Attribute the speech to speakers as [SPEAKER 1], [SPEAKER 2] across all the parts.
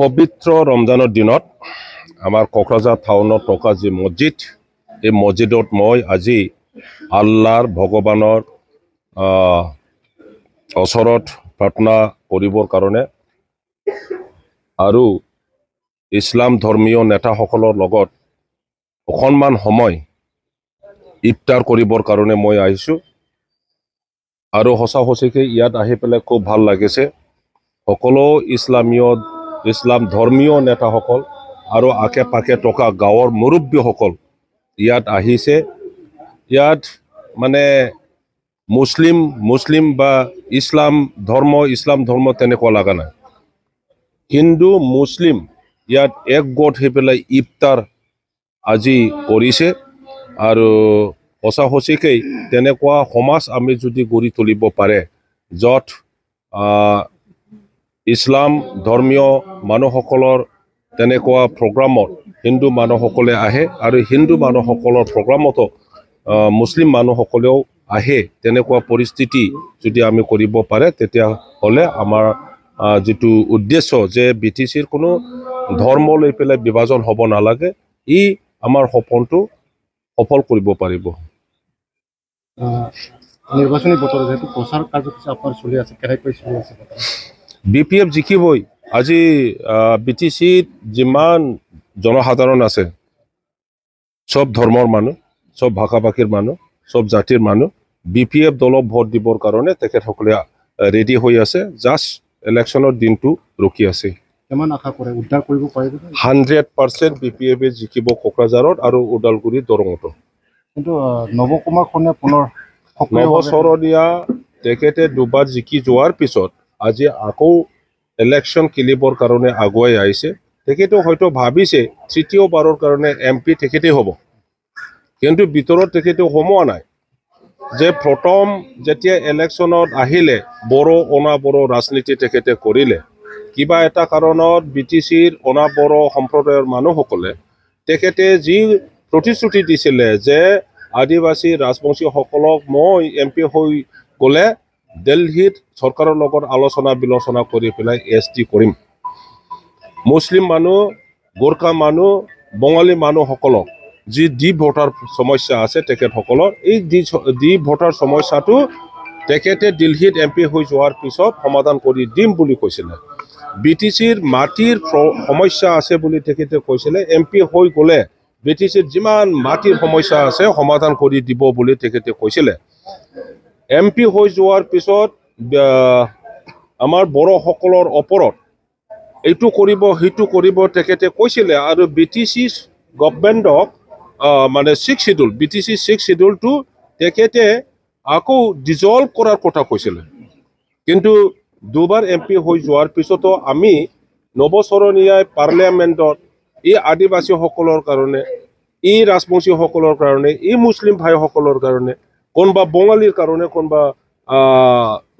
[SPEAKER 1] পবিত্ৰ ৰমজানৰ দিনত আমাৰ কোকৰাঝাৰ টাউনত থকা যি মছজিদ, এই মছজিদত মই আজি আল্লাহৰ ভগৱানৰ ওচৰত প্ৰাৰ্থনা কৰিবৰ কাৰণে আৰু ইছলাম ধৰ্মীয় নেতাসকলৰ লগত অকণমান সময় ইফতাৰ কৰিবৰ কাৰণে মই আহিছোঁ। আৰু সঁচা সঁচিকৈ ইয়াত আহি পেলাই খুব ভাল লাগিছে। সকলো ইছলাম ধৰ্মীয় নেতাসকল আৰু আশে পাশে থকা গাঁৱৰ মুৰব্বীসকল ইয়াত আহিছে। ইয়াত মানে মুছলিম বা ইছলাম ধৰ্ম তেনেকুৱা লগা নাই। হিন্দু মুছলিম ইয়াত একগোট হৈ পেলাই ইফতাৰ আজি কৰিছে। আৰু সঁচা সঁচিকৈ তেনেকুৱা সমাজ আমি যদি গঢ়ি তুলিব পাৰে, য'ত ইছলাম ধৰ্মীয় মানুহসকলৰ তেনেকুৱা প্ৰগ্ৰামত হিন্দু মানুহসকলে আহে আৰু হিন্দু মানুহসকলৰ প্ৰগ্ৰামতো মুছলিম মানুহসকলেও আহে, তেনেকুৱা পৰিস্থিতি যদি আমি কৰিব পাৰে, তেতিয়াহ'লে আমাৰ যিটো উদ্দেশ্য যে BTCৰ কোনো ধৰ্ম লৈ পেলাই বিভাজন হ'ব নালাগে, ই আমাৰ সপোনটো সফল কৰিব পাৰিব।
[SPEAKER 2] নিৰ্বাচনী বতৰ যেহেতু প্ৰচাৰ কাৰ্যসূচী আপোনাৰ চলি আছে, কেনেকৈ চলি আছে?
[SPEAKER 1] BPF জিকিবই। আজি BTCত যিমান জনসাধাৰণ আছে, চব ধৰ্মৰ মানুহ, চব ভাষা ভাষীৰ মানুহ, চব জাতিৰ মানুহ BPF দলক ভোট দিবৰ কাৰণে তেখেতসকলে ৰেডি হৈ আছে। জাষ্ট ইলেকশ্যনৰ দিনটো ৰখি আছে।
[SPEAKER 2] কিমান আশা কৰে উদ্ধাৰ কৰিব পাৰিব?
[SPEAKER 1] 100% BPF জিকিব কোকৰাঝাৰত আৰু ওদালগুৰি দৰঙতো।
[SPEAKER 2] কিন্তু নৱকুমাৰ সোণোৱালে পুনৰ
[SPEAKER 1] নৱচৰণীয়া তেখেতে দুবাৰ জিকি যোৱাৰ পিছত আজি আকৌ ইলেকশ্যন খেলিবৰ কাৰণে আগুৱাই আহিছে। তেখেতে হয়তো ভাবিছে তৃতীয়বাৰৰ কাৰণে MP তেখেতেই হ'ব, কিন্তু ভিতৰত তেখেতে সোমোৱা নাই যে প্ৰথম যেতিয়া ইলেকশ্যনত আহিলে বড়ো অনাবড়ো ৰাজনীতি তেখেতে কৰিলে। কিবা এটা কাৰণত BTCৰ অনাবড়ো সম্প্ৰদায়ৰ মানুহসকলে তেখেতে যি প্ৰতিশ্ৰুতি দিছিলে যে আদিবাসী ৰাজবংশীসকলক মই MP হৈ গ'লে দিল্লীত চৰকাৰৰ লগত আলোচনা বিলোচনা কৰি পেলাই ST কৰিম, মুছলিম মানুহ, গোৰ্খা মানুহ, বঙালী মানুহসকলক যি ডি ভোটাৰ সমস্যা আছে তেখেতসকলৰ, এই ডি ভোটাৰ সমস্যাটো তেখেতে দিল্লীত MP হৈ যোৱাৰ পিছত সমাধান কৰি দিম বুলি কৈছিলে। BTCৰ মাটিৰ সমস্যা আছে বুলি তেখেতে কৈছিলে, MP হৈ গ'লে BTCৰ যিমান মাটিৰ সমস্যা আছে সমাধান কৰি দিব বুলি তেখেতে কৈছিলে। MP হৈ যোৱাৰ পিছত আমাৰ বড়োসকলৰ ওপৰত এইটো কৰিব সেইটো কৰিব তেখেতে কৈছিলে। আৰু BTC গভৰ্ণমেণ্টক মানে 6th শিডিউল BTC 6th শিডিউলটো তেখেতে আকৌ ডিজলভ কৰাৰ কথা কৈছিলে। কিন্তু দুবাৰ MP হৈ যোৱাৰ পিছতো আমি নৱচৰণীয়া পাৰ্লিয়ামেণ্টত এই আদিবাসীসকলৰ কাৰণে, এই ৰাজবংশীসকলৰ কাৰণে, এই মুছলিম ভাইসকলৰ কাৰণে, কোনোবা বঙালীৰ কাৰণে, কোনোবা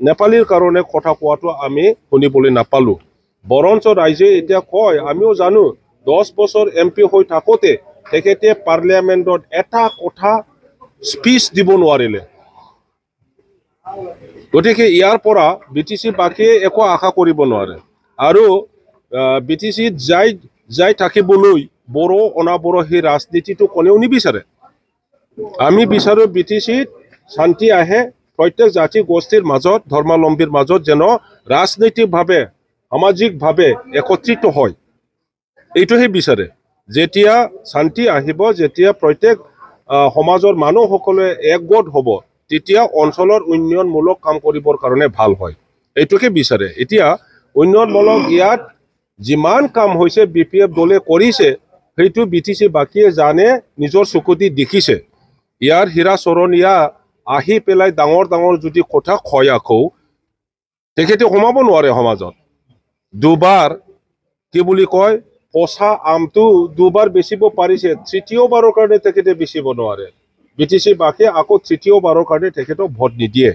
[SPEAKER 1] নেপালীৰ কাৰণে কথা কোৱাটো আমি শুনিবলৈ নাপালোঁ। বৰঞ্চ ৰাইজে এতিয়া কয়, আমিও জানো 10 বছৰ MP হৈ থাকোঁতে তেখেতে পাৰ্লিয়ামেণ্টত এটা কথা স্পীচ দিব নোৱাৰিলে। গতিকে ইয়াৰ পৰা BTC বাকীয়ে একো আশা কৰিব নোৱাৰে। আৰু BTCত যাই থাকিবলৈ বড়ো অনাবড়ো সেই ৰাজনীতিটো কোনেও নিবিচাৰে। আমি বিচাৰোঁ BTCত শান্তি আহে, প্ৰত্যেক জাতি গোষ্ঠীৰ মাজত, ধৰ্মাৱলম্বীৰ মাজত যেন ৰাজনৈতিকভাৱে সামাজিকভাৱে একত্ৰিত হয়, এইটোহে বিচাৰে। যেতিয়া শান্তি আহিব, যেতিয়া প্ৰত্যেক সমাজৰ মানুহসকলে একগোট হ'ব, তেতিয়া অঞ্চলৰ উন্নয়নমূলক কাম কৰিবৰ কাৰণে ভাল হয়, এইটোকে বিচাৰে। এতিয়া উন্নয়নমূলক ইয়াত যিমান কাম হৈছে BPF দলে কৰিছে, সেইটো BTC বাকীয়ে জানে, নিজৰ চকু দি দেখিছে। ইয়াৰ হীৰা চৰণীয়া আহি পেলাই ডাঙৰ যদি কথা কয়, আকৌ তেখেতে সোমাব নোৱাৰে সমাজত। দুবাৰ কি বুলি কয়, পচা আমটো দুবাৰ বেচিব পাৰিছে, তৃতীয়বাৰৰ কাৰণে তেখেতে বেচিব নোৱাৰে। BTC বাকীয়ে আকৌ তৃতীয়বাৰৰ কাৰণে তেখেতক ভোট নিদিয়ে।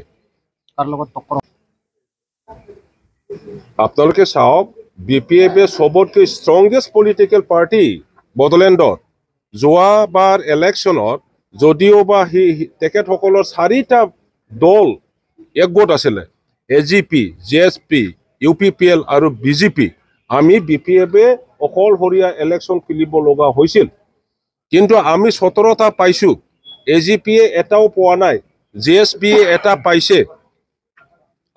[SPEAKER 1] আপোনালোকে চাওক, BPF চবতকৈ ষ্ট্ৰংগেষ্ট পলিটিকেল পাৰ্টি বড়োলেণ্ডত। যোৱাবাৰ ইলেকশ্যনত যদিও বা তেখেতসকলৰ 4টা দল একগোট আছিলে, AGP, JSP, UPPL আৰু BJP। আমি BPF-এ অকলশৰীয়া ইলেকশ্যন খেলিব লগা হৈছিল কিন্তু আমি 17টা পাইছো AGP-এ এটাও পোৱা নাই JSP-এ এটা পাইছে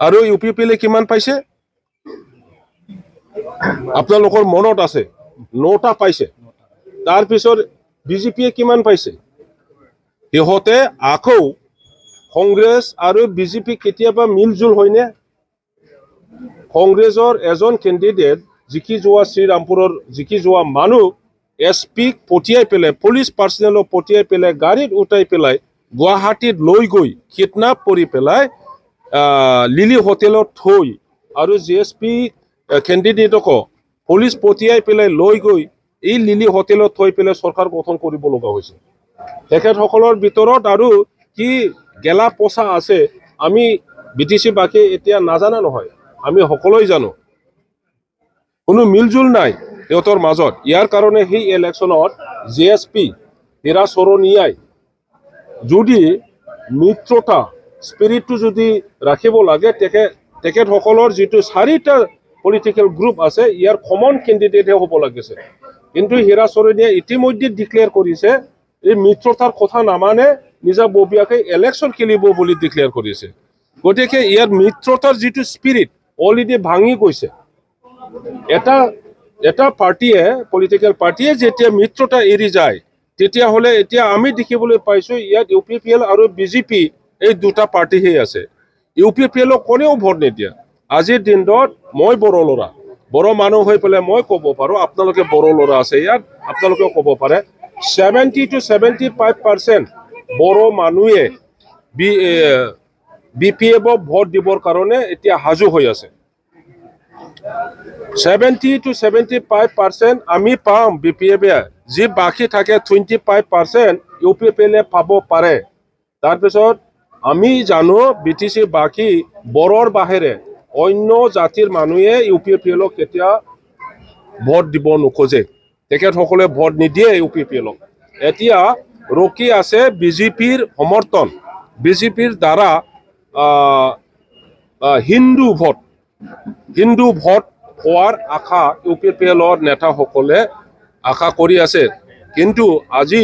[SPEAKER 1] আৰু UPPL-এ কিমান পাইছে আপোনালোকৰ মনত আছে 9টা পাইছে তাৰ পিছত BJP-এ কিমান পাইছে ইহতে আকৌ কংগ্ৰেছ আৰু BJP কেতিয়াবা মিলজুল হয়নে কংগ্ৰেছৰ এজন ক্যান্ডিডেট জিকি যোৱা শ্ৰীৰামপুৰৰ জিকি যোৱা মানুহ SP পটিয়াই পেলাই পুলিশ পাৰ্সনেলক পটিয়াই পেলাই গাড়ীত উঠাই পেলাই গুৱাহাটীত লৈ গৈ কিডন্যাপ কৰি পেলাই লিলি হোটেলত থৈ আৰু JSP ক্যান্ডিডেটক পুলিশ পটিয়াই পেলাই লৈ গৈ এই লিলি হোটেলত থৈ পেলাই সরকার গঠন কৰিব লগা হৈছে তেখেতসকলৰ ভিতৰত আৰু কি গেলা পচা আছে আমি BTC বাকি এতিয়া নাজানা নহয় আমি সকলোই জানো কোনো মিলজুল নাই ইহঁতৰ মাজত ইয়াৰ কাৰণে সেই ইলেকশ্যনত JSP হীৰা চৰণীয়াই যদি মিত্ৰতা স্পিৰিটটো যদি ৰাখিব লাগে তেখেতসকলৰ যিটো 4টা পলিটিক্যাল গ্ৰুপ আছে ইয়াৰ কমন ক্যান্ডিডেট হ'ব লাগিছে কিন্তু হীৰা চৰণীয়াই ইতিমধ্যে ডিক্লেয়াৰ কৰিছে এই মিত্ৰতাৰ কথা নামানে নিজা ববিয়াকে ইলেকশ্যন খেলিব বুলি ডিক্লেয়াৰ কৰিছে গতিকে ইয়াৰ মিত্ৰতাৰ যিটো স্পিৰিট অলৰেডি ভাঙি গৈছে এটা পাৰ্টিয়ে পলিটিক্যাল পাৰ্টিয়ে যেতিয়া মিত্ৰতা এৰি যায় তেতিয়া হলে এতিয়া আমি দেখিবলৈ পাইছো ইয়াত UPPL আৰু BJP এই দুটা পাৰ্টিহে আছে UPPL কোনেও ভোট নিদিয়া আজিৰ দিনত মই বড় মানুহ হৈ পেলাই মই ক'ব পাৰো আপোনালোকে বড় ল'ৰা আছে ইয়াত আপোনালোকে ক'ব পাৰে 70 to 75% বড় মানুহে BPF ভোট দিবৰ কাৰণে এতিয়া হাজু হৈ আছে 70 to 75% আমি পাম BPF যি বাকি থাকে 25% UPPL পাব পাৰে তাৰ পিছত আমি জানো BTC বাকি বড়ৰ বাহিৰে অন্য জাতিৰ মানুহে UPPL কেতিয়া ভোট দিব নোখোজে তেখেতসকলে ভোট নিদিয়ে UPPL এতিয়া ৰকি আছে BJPৰ সমৰ্থন BJPৰ দ্বাৰা হিন্দু ভোট হোৱাৰ আশা UPPLৰ নেতাসকলে আশা কৰি আছে কিন্তু আজি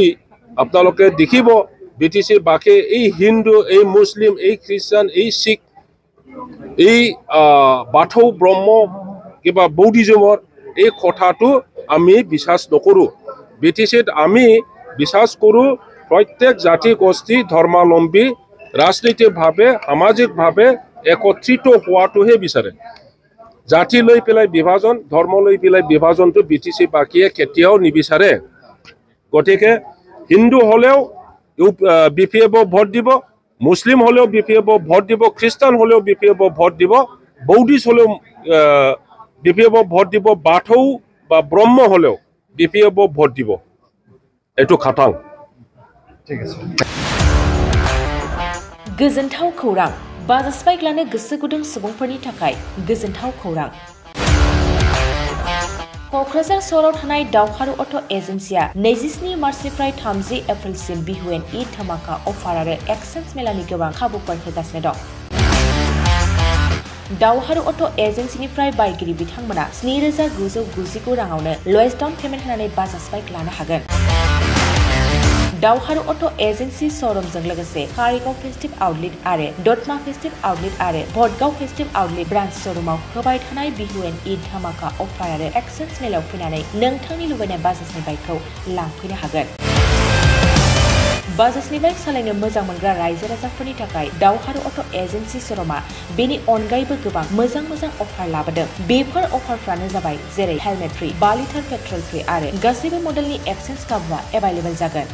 [SPEAKER 1] আপোনালোকে দেখিব BTC বাকি এই হিন্দু এই মুছলিম এই খ্ৰীষ্টান এই শিখ এই বাথৌ ব্ৰহ্ম কিবা বৌদ্ধিজমৰ এই কথাটো আমি বিশ্বাস নকৰো BTCত আমি বিশ্বাস কৰো প্ৰত্যেক জাতি গোষ্ঠী ধৰ্মাৱলম্বী ৰাজনৈতিকভাৱে সামাজিকভাৱে একত্ৰিত হোৱাটোহে বিচাৰে জাতি লৈ পেলাই বিভাজন ধৰ্ম লৈ পেলাই বিভাজনটো BTC বাকিয়ে কেতিয়াও নিবিচাৰে গতিকে হিন্দু হলেও BPF ভোট দিব মুসলিম হলেও BPF ভোট দিব খ্ৰীষ্টান হলেও BPF ভোট দিব বৌদ্ধিষ্ট হলেও BPF ভোট দিব বাথৌ বা ব্ৰহ্ম হলেও BPF ভোট দিব এটো খাটাং
[SPEAKER 2] ঠিক আছে
[SPEAKER 3] गोजोनथाव खौरां बाजास्पाइक लानो गोसो गुदुं सुबुंफोरनि थाखाय गोजोनथाव खौरां क'क्राझार सहराव थानाय दावहारु अट' एजेन्सिया 27 मार्चनिफ्राय 30 एप्रिलसिम बिहुएन ईद धमाका अफार आरो एक्सचेन्ज मेलानि गोबां खाबुफोर होगासिनो दं दावहारु अट' एजेन्सिनिफ्राय बायगिरि बिथांमोना 7,999 राङावनो लवेस्ट डाउन पेमेन्ट होनानै बाजास्पाइक लानो हागोन दावहारु अट' एजेन्सि श'रुमजों लोगोसे कारिगाव फेस्टिभ आउटलेट आरो दतमा फेस्टिभ आउटलेट आरो भटगाव फेस्टिभ आउटलेट ब्रान्च श'रुमाव होबाय थानाय बिहुएन ईद धमाका अफार आरो एक्सचेन्ज मेलाव फैनानै नोंथांनि लुबैनाय बाजाजनि बाइकखौ लांफैनो हागोन बाजाजनि बाइक सालायनो मोजां मोनग्रा रायजो राजाफोरनि थाखाय दावहारु अट' एजेन्सि श'रुमा बेनि अनगायैबो गोबां मोजां अफार लाबोदों बेफोर अफारफ्रानो जाबाय जेरै हेलमेट फ्रि 5 लिटार पेट्रल फ्रि आरो गासैबो मडेलनि एक्सचेन्ज खाबुआ एभेलेबल जागोन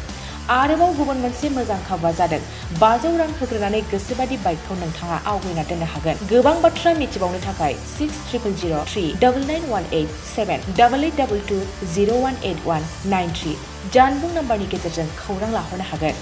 [SPEAKER 3] आरोबाव गुबुन मोनसे मोजां खाबुआ जादों 500 रां होग्रोनानै गोसोबादि बाइकखौ नोंथाङा आवगायना दोननो हागोन गोबां बाथ्रा मिथिबावनो थाखाय 600039878822018193 जानबुं नाम्बारनि गेजेरजों खौरां लाहरनो हागोन